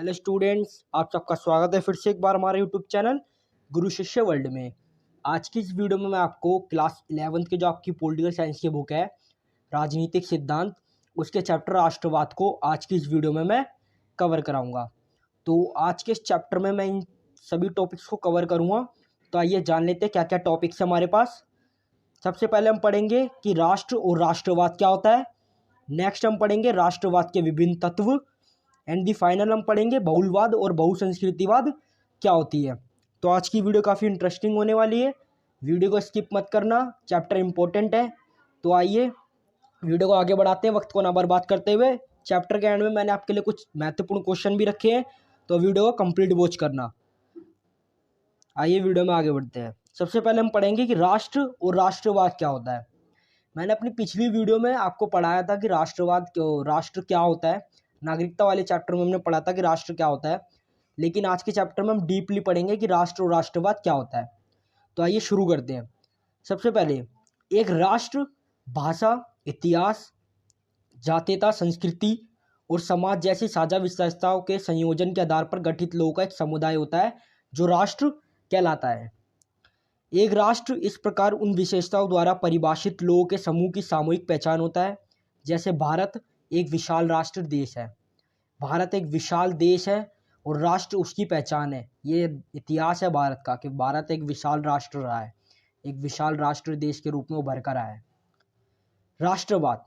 Hello students, आप सबका स्वागत है फिर से एक बार हमारे यूट्यूब चैनल गुरु शिष्य वर्ल्ड में। आज की इस वीडियो में मैं आपको क्लास 11th की जो आपकी पॉलिटिकल साइंस की बुक है राजनीतिक सिद्धांत, उसके चैप्टर राष्ट्रवाद को आज की इस वीडियो में मैं कवर कराऊंगा। तो आज के इस चैप्टर में मैं इन सभी टॉपिक्स को कवर करूँगा। तो आइए जान लेते हैं क्या क्या टॉपिक्स है हमारे पास। सबसे पहले हम पढ़ेंगे कि राष्ट्र और राष्ट्रवाद क्या होता है। नेक्स्ट हम पढ़ेंगे राष्ट्रवाद के विभिन्न तत्व। एंड दी फाइनल हम पढ़ेंगे बहुलवाद और बहुसंस्कृतिवाद क्या होती है। तो आज की वीडियो काफ़ी इंटरेस्टिंग होने वाली है, वीडियो को स्किप मत करना, चैप्टर इंपॉर्टेंट है। तो आइए वीडियो को आगे बढ़ाते हैं वक्त को ना बर्बाद करते हुए। चैप्टर के एंड में मैंने आपके लिए कुछ महत्वपूर्ण क्वेश्चन भी रखे हैं, तो वीडियो को कंप्लीट वॉच करना। आइए वीडियो में आगे बढ़ते हैं। सबसे पहले हम पढ़ेंगे कि राष्ट्र और राष्ट्रवाद क्या होता है। मैंने अपनी पिछली वीडियो में आपको पढ़ाया था कि राष्ट्र क्या होता है। नागरिकता वाले चैप्टर में हमने पढ़ा था कि राष्ट्र क्या होता है, लेकिन आज के चैप्टर में हम डीपली पढ़ेंगे कि राष्ट्र और राष्ट्रवाद क्या होता है। तो आइए शुरू करते हैं। सबसे पहले, एक राष्ट्र भाषा, इतिहास, जातीयता, संस्कृति और समाज जैसी साझा विशेषताओं के संयोजन के आधार पर गठित लोगों का एक समुदाय होता है जो राष्ट्र कहलाता है। एक राष्ट्र इस प्रकार उन विशेषताओं द्वारा परिभाषित लोगों के समूह की सामूहिक पहचान होता है। जैसे भारत एक विशाल राष्ट्र देश है, भारत एक विशाल देश है और राष्ट्र उसकी पहचान है। ये इतिहास है भारत का कि भारत एक विशाल राष्ट्र रहा है, एक विशाल राष्ट्र देश के रूप में उभर कर आया है। राष्ट्रवाद,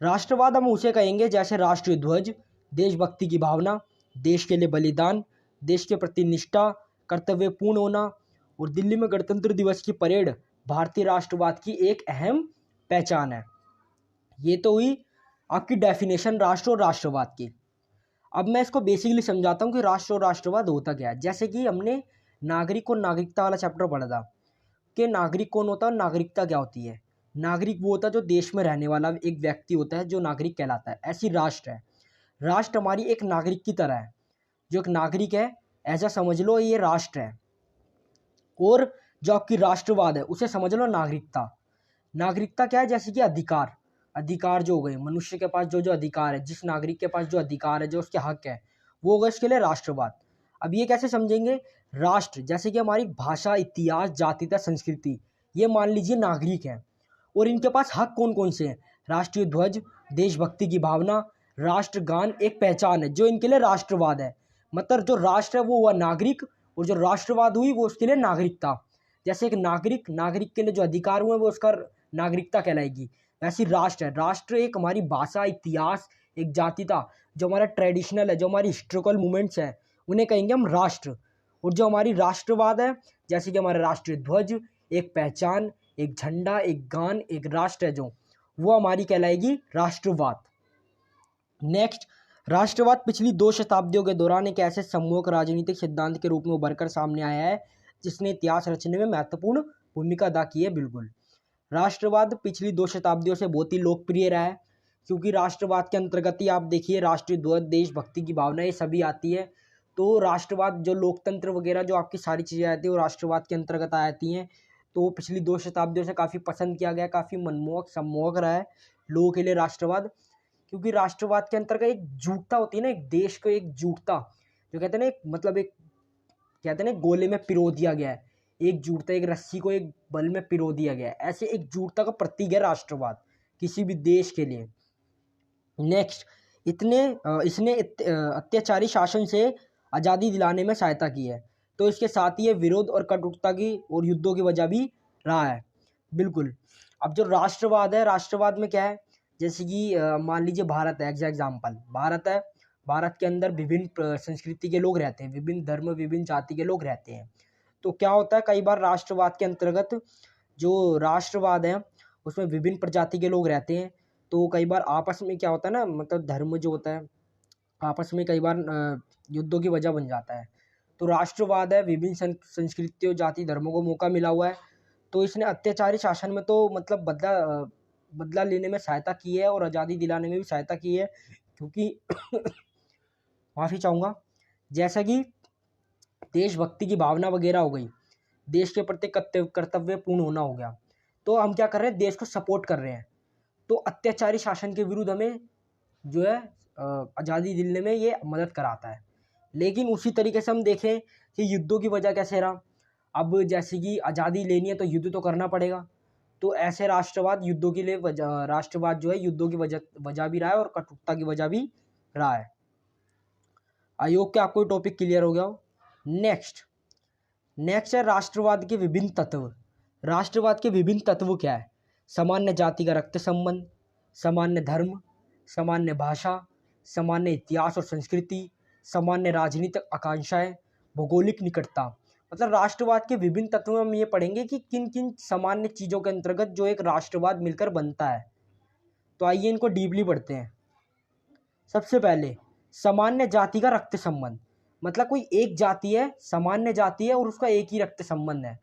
राष्ट्रवाद हम उसे कहेंगे जैसे राष्ट्रीय ध्वज, देशभक्ति की भावना, देश के लिए बलिदान, देश के प्रति निष्ठा, कर्तव्यपूर्ण होना और दिल्ली में गणतंत्र दिवस की परेड भारतीय राष्ट्रवाद की एक अहम पहचान है। ये तो हुई आपकी डेफिनेशन राष्ट्र और राष्ट्रवाद की। अब मैं इसको बेसिकली समझाता हूँ कि राष्ट्र और राष्ट्रवाद होता क्या है। जैसे कि हमने नागरिक और नागरिकता वाला चैप्टर पढ़ा था कि नागरिक कौन होता है और नागरिकता क्या होती है। नागरिक वो होता है जो देश में रहने वाला एक व्यक्ति होता है, जो नागरिक कहलाता है। ऐसी राष्ट्र है, राष्ट्र हमारी एक नागरिक की तरह है। जो एक नागरिक है ऐसा समझ लो ये राष्ट्र है। और जो आपकी राष्ट्रवाद है उसे समझ लो नागरिकता। नागरिकता क्या है, जैसे कि अधिकार, अधिकार जो हो गए मनुष्य के पास, जो जो अधिकार है, जिस नागरिक के पास जो अधिकार है, जो उसके हक है, वो होगा इसके लिए राष्ट्रवाद। अब ये कैसे समझेंगे, राष्ट्र जैसे कि हमारी भाषा, इतिहास, जातीयता, संस्कृति, ये मान लीजिए नागरिक हैं और इनके पास हक कौन कौन से हैं। राष्ट्रीय ध्वज, देशभक्ति की भावना, राष्ट्रगान एक पहचान है, जो इनके लिए राष्ट्रवाद है। मतलब जो राष्ट्र है वो हुआ नागरिक और जो राष्ट्रवाद हुई वो उसके लिए नागरिकता। जैसे एक नागरिक, नागरिक के लिए जो अधिकार हुए वो उसका नागरिकता कहलाएगी। वैसी राष्ट्र है, राष्ट्र एक हमारी भाषा, इतिहास, एक जातीयता, जो हमारा ट्रेडिशनल है, जो हमारी हिस्टोरिकल मूवमेंट्स हैं, उन्हें कहेंगे हम राष्ट्र। और जो हमारी राष्ट्रवाद है, जैसे कि हमारा राष्ट्रीय ध्वज एक पहचान, एक झंडा, एक गान, एक राष्ट्र है, जो वो हमारी कहलाएगी राष्ट्रवाद। नेक्स्ट, राष्ट्रवाद पिछली 2 शताब्दियों के दौरान एक ऐसे सम्मोहक राजनीतिक सिद्धांत के रूप में उभरकर सामने आया है जिसने इतिहास रचने में महत्वपूर्ण भूमिका अदा की है। बिल्कुल, राष्ट्रवाद पिछली 2 शताब्दियों से बहुत ही लोकप्रिय रहा है, क्योंकि राष्ट्रवाद के अंतर्गत ही आप देखिए राष्ट्रीय ध्वज, देशभक्ति की भावना, ये सभी आती है। तो राष्ट्रवाद, जो लोकतंत्र वगैरह जो आपकी सारी चीज़ें आती है वो राष्ट्रवाद के अंतर्गत आती हैं। तो पिछली 2 शताब्दियों से काफ़ी पसंद किया गया, काफ़ी मनमोहक, सम्मोहक रहा है लोगों के लिए राष्ट्रवाद। क्योंकि राष्ट्रवाद के अंतर्गत एक जुटता होती है ना, एक देश को एक जुटता, जो कहते हैं ना, एक मतलब एक कहते हैं ना गोले में पिरो दिया गया है, एक जुटता, एक रस्सी को एक बल में पिरो दिया गया है, ऐसे एक जुटता का प्रतीक है राष्ट्रवाद किसी भी देश के लिए। नेक्स्ट, इसने अत्याचारी शासन से आज़ादी दिलाने में सहायता की है। तो इसके साथ ही ये विरोध और कटुता की और युद्धों की वजह भी रहा है। बिल्कुल। अब जो राष्ट्रवाद है, राष्ट्रवाद में क्या है, जैसे कि मान लीजिए भारत है, एग्जाम्पल भारत है। भारत के अंदर विभिन्न संस्कृति के लोग रहते हैं, विभिन्न धर्म, विभिन्न जाति के लोग रहते हैं। तो क्या होता है, कई बार राष्ट्रवाद के अंतर्गत जो राष्ट्रवाद है उसमें विभिन्न प्रजाति के लोग रहते हैं। तो कई बार आपस में क्या होता है ना, मतलब धर्म जो होता है आपस में कई बार युद्धों की वजह बन जाता है। तो राष्ट्रवाद है, विभिन्न संस्कृतियों, जाति, धर्मों को मौका मिला हुआ है। तो इसने अत्याचारी शासन में तो मतलब बदला लेने में सहायता की है और आज़ादी दिलाने में भी सहायता की है। क्योंकि माफ़ी चाहूँगा, जैसा कि देशभक्ति की भावना वगैरह हो गई, देश के प्रति कर्तव्यपूर्ण होना हो गया, तो हम क्या कर रहे हैं, देश को सपोर्ट कर रहे हैं। तो अत्याचारी शासन के विरुद्ध हमें जो है आज़ादी दिलाने में ये मदद कराता है। लेकिन उसी तरीके से हम देखें कि युद्धों की वजह कैसे रहा। अब जैसे कि आज़ादी लेनी है तो युद्ध तो करना पड़ेगा, तो ऐसे राष्ट्रवाद युद्धों के लिए राष्ट्रवाद जो है युद्धों की वजह भी रहा है और कटुता की वजह भी रहा है। आई होप कि आपको ये टॉपिक क्लियर हो गया हो। नेक्स्ट है राष्ट्रवाद के विभिन्न तत्व। राष्ट्रवाद के विभिन्न तत्व क्या है? सामान्य जाति का रक्त संबंध, सामान्य धर्म, सामान्य भाषा, सामान्य इतिहास और संस्कृति, सामान्य राजनीतिक आकांक्षाएं, भौगोलिक निकटता। मतलब राष्ट्रवाद के विभिन्न तत्वों में हम ये पढ़ेंगे कि किन किन सामान्य चीज़ों के अंतर्गत जो एक राष्ट्रवाद मिलकर बनता है। तो आइए इनको डीपली पढ़ते हैं। सबसे पहले सामान्य जाति का रक्त संबंध, मतलब कोई एक जाति है, सामान्य जाति है और उसका एक ही रक्त संबंध है।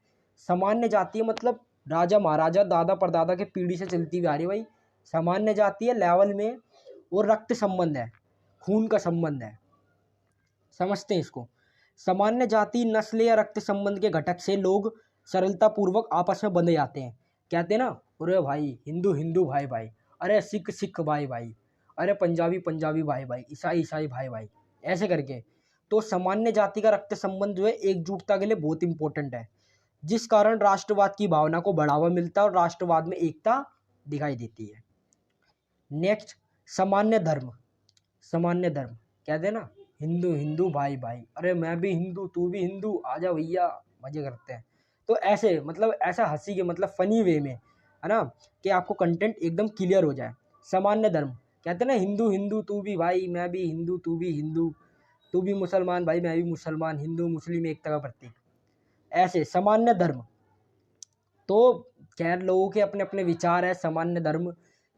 सामान्य जाति है मतलब राजा महाराजा दादा परदादा के पीढ़ी से चलती हुई आ रही है भाई। सामान्य जाति है लेवल में और रक्त संबंध है, खून का संबंध है। समझते हैं इसको। सामान्य जाति नस्ल या रक्त संबंध के घटक से लोग सरलता पूर्वक आपस में बंधे जाते हैं। कहते हैं ना, अरे भाई हिंदू हिंदू भाई भाई, अरे सिख सिख भाई भाई, अरे पंजाबी पंजाबी भाई भाई, ईसाई ईसाई भाई भाई, ऐसे करके। तो सामान्य जाति का रक्त संबंध जो है एकजुटता के लिए बहुत इंपॉर्टेंट है, जिस कारण राष्ट्रवाद की भावना को बढ़ावा मिलता है और राष्ट्रवाद में एकता दिखाई देती है। नेक्स्ट सामान्य धर्म। सामान्य धर्म कहते हैं ना, हिंदू हिंदू भाई भाई, अरे मैं भी हिंदू तू भी हिंदू, आजा भैया मजे करते हैं। तो ऐसे मतलब ऐसा हंसी के मतलब फनी वे में, है ना, कि आपको कंटेंट एकदम क्लियर हो जाए। सामान्य धर्म कहते हैं ना, हिंदू हिंदू तू भी भाई, मैं भी हिंदू तू भी हिंदू, तू भी मुसलमान भाई मैं भी मुसलमान, हिंदू मुस्लिम एकता का प्रतीक। ऐसे सामान्य धर्म। तो खैर लोगों के अपने अपने विचार है। सामान्य धर्म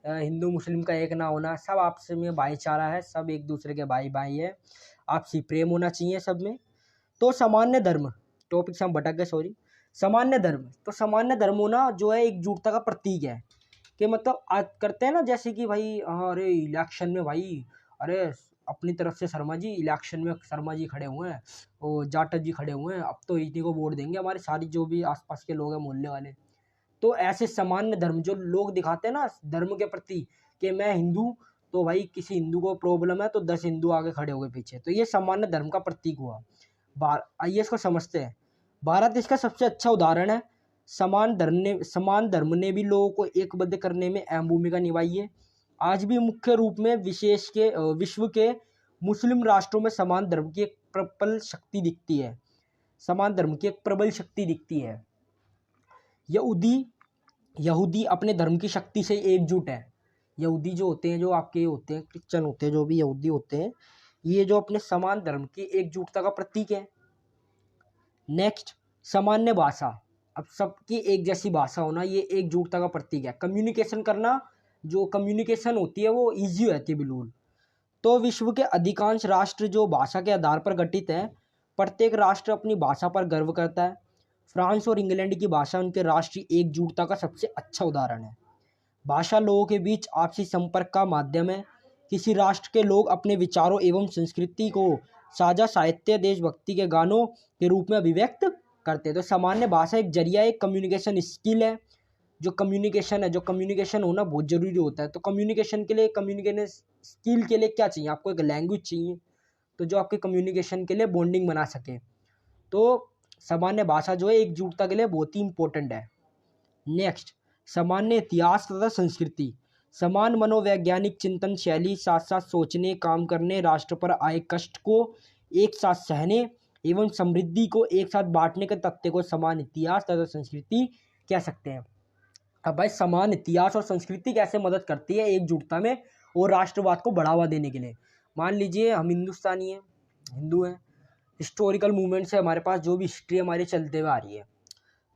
हिंदू मुस्लिम का एक ना होना, सब आपस में भाईचारा है, सब एक दूसरे के भाई भाई है, आपसी प्रेम होना चाहिए सब में। तो सामान्य धर्म, टॉपिक से हम भटक गए, सॉरी। सामान्य धर्म, तो सामान्य धर्म होना जो है एकजुटता का प्रतीक है। कि मतलब आज करते हैं ना, जैसे कि भाई अरे इलेक्शन में भाई, अरे अपनी तरफ से शर्मा जी, इलेक्शन में शर्मा जी खड़े हुए हैं और जाटव जी खड़े हुए हैं, अब तो इन्हीं को वोट देंगे, हमारे सारी जो भी आसपास के लोग हैं मोहल्ले वाले। तो ऐसे सामान्य धर्म जो लोग दिखाते हैं ना धर्म के प्रति, कि मैं हिंदू, तो भाई किसी हिंदू को प्रॉब्लम है तो 10 हिंदू आगे खड़े हो गए पीछे, तो ये सामान्य धर्म का प्रतीक हुआ। आइए इसको समझते हैं। भारत इसका सबसे अच्छा उदाहरण है। समान धर्म ने भी लोगों को एकबद्ध करने में अहम भूमिका निभाई है। आज भी मुख्य रूप में विश्व के मुस्लिम राष्ट्रों में समान धर्म की एक प्रबल शक्ति दिखती है। समान धर्म की एक प्रबल शक्ति दिखती है। यहूदी अपने धर्म की शक्ति से एकजुट है। यहूदी जो होते हैं, जो आपके होते हैं क्रिश्चियन होते हैं, जो भी यहूदी होते हैं, ये जो अपने समान धर्म की एकजुटता का प्रतीक है। नेक्स्ट सामान्य भाषा। अब सबकी एक जैसी भाषा होना, ये एकजुटता का प्रतीक है। कम्युनिकेशन करना, जो कम्युनिकेशन होती है वो ईजी रहती है बिल्कुल। तो विश्व के अधिकांश राष्ट्र जो भाषा के आधार पर गठित है, प्रत्येक राष्ट्र अपनी भाषा पर गर्व करता है। फ्रांस और इंग्लैंड की भाषा उनके राष्ट्रीय एकजुटता का सबसे अच्छा उदाहरण है। भाषा लोगों के बीच आपसी संपर्क का माध्यम है। किसी राष्ट्र के लोग अपने विचारों एवं संस्कृति को साझा साहित्य, देशभक्ति के गानों के रूप में अभिव्यक्त करते हैं। तो सामान्य भाषा एक जरिया, एक कम्युनिकेशन स्किल है। जो कम्युनिकेशन होना बहुत ज़रूरी होता है। तो कम्युनिकेशन स्किल के लिए क्या चाहिए आपको? एक लैंग्वेज चाहिए, तो जो आपके कम्युनिकेशन के लिए बॉन्डिंग बना सके। तो सामान्य भाषा जो है एकजुटता के लिए बहुत ही इंपॉर्टेंट है। नेक्स्ट सामान्य इतिहास तथा संस्कृति। समान मनोवैज्ञानिक चिंतन शैली, साथ साथ सोचने, काम करने, राष्ट्र पर आए कष्ट को एक साथ सहने एवं समृद्धि को एक साथ बांटने के तथ्य को समान इतिहास तथा संस्कृति कह सकते हैं। अब भाई समान इतिहास और संस्कृति कैसे मदद करती है एकजुटता में और राष्ट्रवाद को बढ़ावा देने के लिए? मान लीजिए हम हिंदुस्तानी हैं, हिंदू हैं, हिस्टोरिकल मूवमेंट से हमारे पास जो भी हिस्ट्री हमारी चलते हुए आ रही है,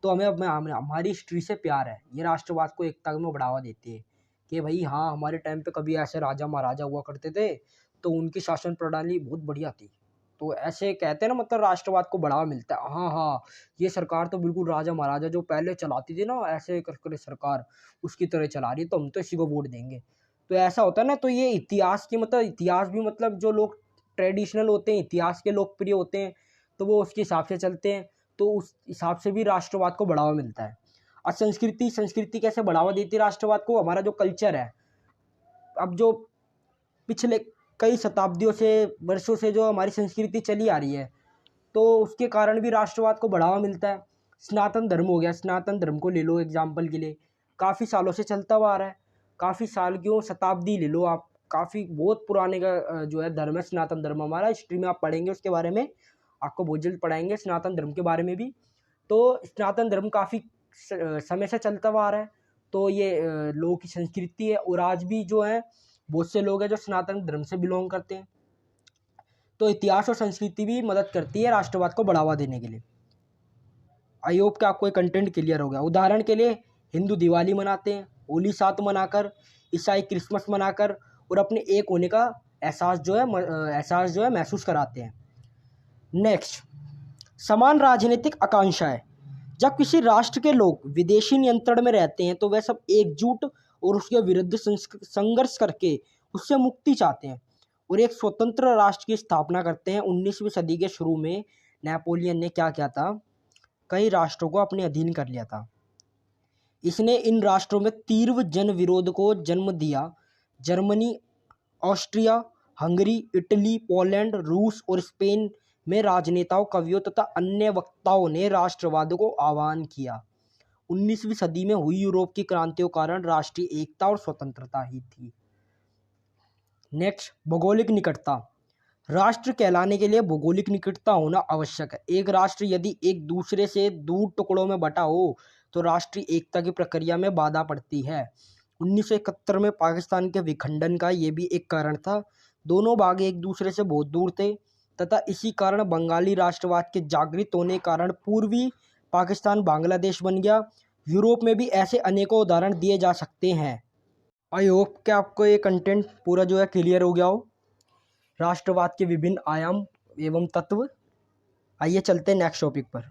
तो हमारी हिस्ट्री से प्यार है। ये राष्ट्रवाद को एकता में बढ़ावा देती है कि भाई हाँ, हमारे टाइम पे कभी ऐसे राजा महाराजा हुआ करते थे, तो उनकी शासन प्रणाली बहुत बढ़िया थी। तो ऐसे कहते हैं ना, मतलब राष्ट्रवाद को बढ़ावा मिलता है। हाँ हाँ, ये सरकार तो बिल्कुल राजा महाराजा जो पहले चलाती थी ना, ऐसे कर सरकार उसकी तरह चला रही है, तो हम तो इसी को वोट देंगे। तो ऐसा होता है ना। तो ये इतिहास भी मतलब जो लोग ट्रेडिशनल होते हैं, इतिहास के लोकप्रिय होते हैं, तो वो उसके हिसाब से चलते हैं। तो उस हिसाब से भी राष्ट्रवाद को बढ़ावा मिलता है। और संस्कृति कैसे बढ़ावा देती है राष्ट्रवाद को? हमारा जो कल्चर है, अब जो पिछले कई शताब्दियों से, वर्षों से जो हमारी संस्कृति चली आ रही है, तो उसके कारण भी राष्ट्रवाद को बढ़ावा मिलता है। सनातन धर्म हो गया, सनातन धर्म को ले लो एग्जाम्पल के लिए, काफ़ी सालों से चलता हुआ आ रहा है। काफ़ी साल क्यों, शताब्दी ले लो आप, काफ़ी बहुत पुराने का जो है धर्म है सनातन धर्म हमारा। हिस्ट्री में आप पढ़ेंगे उसके बारे में, आपको बहुत जल्द पढ़ाएंगे सनातन धर्म के बारे में भी। तो सनातन धर्म काफ़ी समय से चलता हुआ आ रहा है। तो ये लोगों की संस्कृति है, और आज भी जो है बहुत से लोग हैं जो सनातन धर्म से बिलोंग करते हैं। तो इतिहास और संस्कृति भी मदद करती है राष्ट्रवाद को बढ़ावा देने के लिए। आई होप कि आपको ये कंटेंट क्लियर हो गया। उदाहरण के लिए हिंदू दिवाली मनाते हैं, होली साथ मनाकर, ईसाई क्रिसमस मनाकर, और अपने एक होने का एहसास जो है महसूस कराते हैं। नेक्स्ट, समान राजनीतिक आकांक्षाएं। जब किसी राष्ट्र के लोग विदेशी नियंत्रण में रहते हैं तो वह सब एकजुट और उसके विरुद्ध संघर्ष करके उससे मुक्ति चाहते हैं और एक स्वतंत्र राष्ट्र की स्थापना करते हैं। 19वीं सदी के शुरू में नेपोलियन ने क्या किया था, कई राष्ट्रों को अपने अधीन कर लिया था। इसने इन राष्ट्रों में तीव्र जन विरोध को जन्म दिया। Germany, Austria, Hungary, Italy, Poland, रूस और स्पेन में राजनेताओं, कवियों तथा अन्य वक्ताओं ने राष्ट्रवाद को आह्वान किया। 19वीं सदी में हुई यूरोप की क्रांतियों के कारण राष्ट्रीय एकता और स्वतंत्रता ही थी। नेक्स्ट, भौगोलिक निकटता। राष्ट्र कहलाने के लिए भौगोलिक निकटता होना आवश्यक है। एक राष्ट्र यदि एक दूसरे से दूर टुकड़ों में बटा हो तो राष्ट्रीय एकता की प्रक्रिया में बाधा पड़ती है। 1971 में पाकिस्तान के विखंडन का ये भी एक कारण था। दोनों भाग एक दूसरे से बहुत दूर थे तथा इसी कारण बंगाली राष्ट्रवाद के जागृत होने के कारण पूर्वी पाकिस्तान बांग्लादेश बन गया। यूरोप में भी ऐसे अनेकों उदाहरण दिए जा सकते हैं। आई होप कि आपको ये कंटेंट पूरा जो है क्लियर हो गया हो, राष्ट्रवाद के विभिन्न आयाम एवं तत्व। आइए चलते हैं नेक्स्ट टॉपिक पर।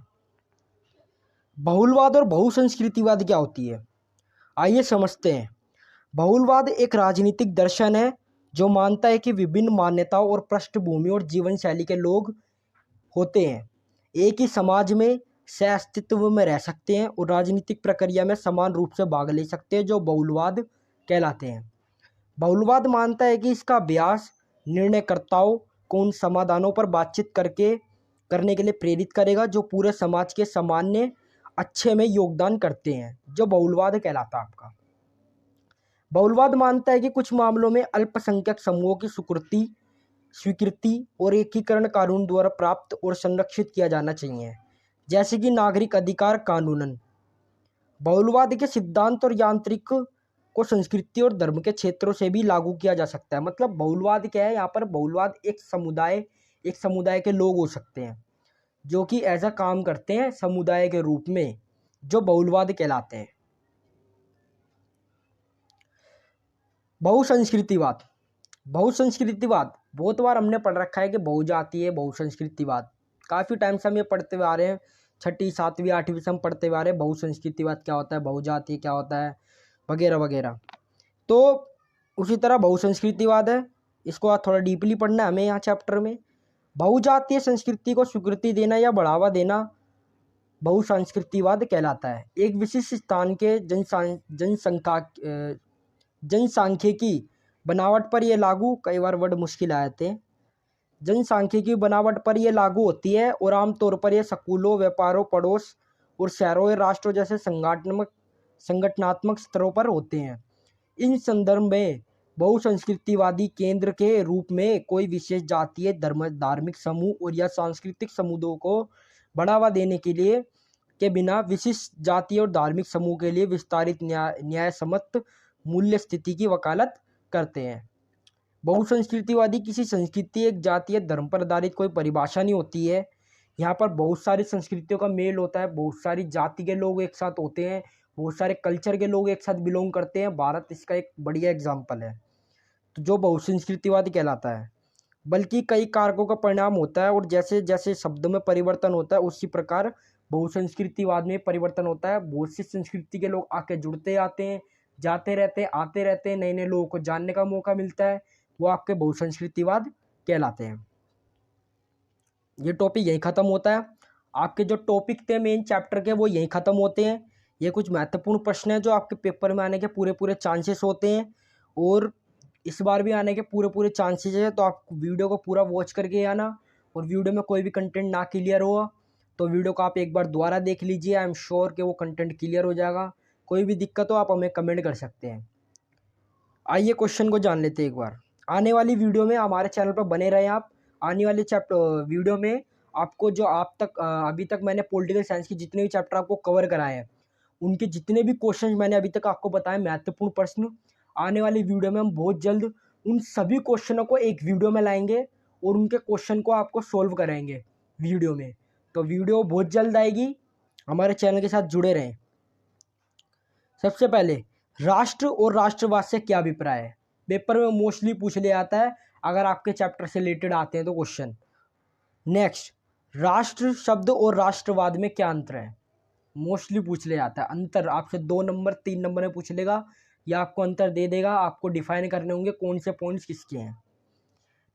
बहुलवाद और बहुसंस्कृतिवाद क्या होती है, आइए समझते हैं। बहुलवाद एक राजनीतिक दर्शन है जो मानता है कि विभिन्न मान्यताओं और पृष्ठभूमि और जीवन शैली के लोग होते हैं, एक ही समाज में सह अस्तित्व में रह सकते हैं और राजनीतिक प्रक्रिया में समान रूप से भाग ले सकते हैं, जो बहुलवाद कहलाते हैं। बहुलवाद मानता है कि इसका अभ्यास निर्णयकर्ताओं को उन समाधानों पर बातचीत करने के लिए प्रेरित करेगा जो पूरे समाज के सामान्य अच्छे में योगदान करते हैं, जो बहुलवाद कहलाता है आपका। बहुलवाद मानता है कि कुछ मामलों में अल्पसंख्यक समूहों की स्वीकृति और एकीकरण कानून द्वारा प्राप्त और संरक्षित किया जाना चाहिए, जैसे कि नागरिक अधिकार कानूनन। बहुलवाद के सिद्धांत और यांत्रिक को संस्कृति और धर्म के क्षेत्रों से भी लागू किया जा सकता है। मतलब बहुलवाद क्या है, यहाँ पर बहुलवाद एक समुदाय के लोग हो सकते हैं जो कि ऐसा काम करते हैं समुदाय के रूप में, जो बहुलवाद कहलाते हैं। बहुसंस्कृतिवाद बहुत बार हमने पढ़ रखा है कि बहुजातीय बहुसंस्कृतिवाद, काफ़ी टाइम से हम ये पढ़ते हुए आ रहे हैं, 6ठी 7वीं 8वीं से हम पढ़ते हुए आ रहे हैं बहुसंस्कृतिवाद क्या होता है, बहुजातीय क्या होता है वगैरह वगैरह। तो उसी तरह बहुसंस्कृतिवाद है, इसको आप थोड़ा डीपली पढ़ना है हमें यहाँ चैप्टर में। बहुजातीय संस्कृति को स्वीकृति देना या बढ़ावा देना बहुसंस्कृतिवाद कहलाता है। एक विशिष्ट स्थान के जनसांख्यिकी बनावट पर यह लागू, कई बार वर्ड मुश्किल आए थे, जनसांख्यिकी बनावट पर यह लागू होती है और आमतौर पर यह स्कूलों, व्यापारों, पड़ोस और शहरों या राष्ट्रों जैसे संगठनात्मक स्तरों पर होते हैं। इन संदर्भ में बहुसंस्कृतिवादी केंद्र के रूप में कोई विशेष जातीय, धार्मिक समूह और या सांस्कृतिक समुदायों को बढ़ावा देने के बिना विशिष्ट जातीय और धार्मिक समूह के लिए विस्तारित न्यायसम्मत मूल्य स्थिति की वकालत करते हैं। बहुसंस्कृतिवादी किसी संस्कृति, एक जातीय, धर्म पर आधारित कोई परिभाषा नहीं होती है। यहाँ पर बहुत सारी संस्कृतियों का मेल होता है, बहुत सारी जाति के लोग एक साथ होते हैं, बहुत सारे कल्चर के लोग एक साथ बिलोंग करते हैं। भारत इसका एक बढ़िया एग्जाम्पल है, तो जो बहुसंस्कृतिवाद कहलाता है। बल्कि कई कारकों का परिणाम होता है और जैसे जैसे शब्दों में परिवर्तन होता है उसी प्रकार बहुसंस्कृतिवाद में परिवर्तन होता है। बहुत सी संस्कृति के लोग आके जुड़ते आते हैं, जाते रहते हैं, आते रहते हैं, नए नए लोगों को जानने का मौका मिलता है, वो आपके बहुसंस्कृतिवाद कहलाते हैं। ये टॉपिक यहीं ख़त्म होता है। आपके जो टॉपिक थे मेन चैप्टर के वो यहीं ख़त्म होते हैं। ये कुछ महत्वपूर्ण प्रश्न हैं जो आपके पेपर में आने के पूरे चांसेस होते हैं और इस बार भी आने के पूरे पूरे चांसेस है, तो आप वीडियो को पूरा वॉच करके आना। और वीडियो में कोई भी कंटेंट ना क्लियर हो तो वीडियो को आप एक बार दोबारा देख लीजिए, आई एम श्योर कि वो कंटेंट क्लियर हो जाएगा। कोई भी दिक्कत हो आप हमें कमेंट कर सकते हैं। आइए क्वेश्चन को जान लेते हैं एक बार। आने वाली वीडियो में हमारे चैनल पर बने रहें आप। आने वाले वीडियो में आपको जो अभी तक मैंने पॉलिटिकल साइंस के जितने भी चैप्टर आपको कवर कराए हैं, उनके जितने भी क्वेश्चन मैंने अभी तक आपको बताए महत्वपूर्ण प्रश्न, आने वाली वीडियो में हम बहुत जल्द उन सभी क्वेश्चनों को एक वीडियो में लाएंगे और उनके क्वेश्चन को आपको सोल्व कराएंगे वीडियो में। तो वीडियो बहुत जल्द आएगी, हमारे चैनल के साथ जुड़े रहें। सबसे पहले, राष्ट्र और राष्ट्रवाद से क्या अभिप्राय है? पेपर में मोस्टली पूछ लिया जाता है अगर आपके चैप्टर से रिलेटेड आते हैं तो क्वेश्चन। नेक्स्ट, राष्ट्र शब्द और राष्ट्रवाद में क्या अंतर है? मोस्टली पूछ लिया जाता है। अंतर आपसे 2 नंबर 3 नंबर में पूछ लेगा या आपको अंतर दे देगा, आपको डिफाइन करने होंगे कौन से पॉइंट्स किसके हैं।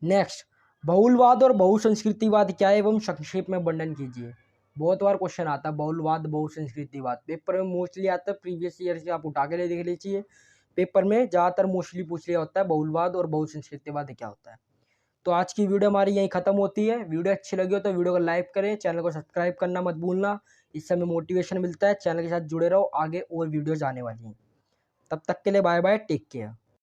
नेक्स्ट, बहुलवाद और बहुसंस्कृतिवाद क्या है एवं संक्षेप में वर्णन कीजिए। बहुत बार क्वेश्चन आता है बहुलवाद बहुसंस्कृतिवाद, पेपर में मोस्टली आता है, प्रीवियस ईयर से आप उठा के देख लीजिए। पेपर में ज़्यादातर मोस्टली पूछ लिया होता है बहुलवाद और बहुसंस्कृतिवाद क्या होता है। तो आज की वीडियो हमारी यहीं ख़त्म होती है। वीडियो अच्छी लगी हो तो वीडियो को लाइक करें, चैनल को सब्सक्राइब करना मत भूलना, इससे हमें मोटिवेशन मिलता है। चैनल के साथ जुड़े रहो, आगे और वीडियोज़ आने वाली हैं। तब तक के लिए बाय बाय, टेक केयर।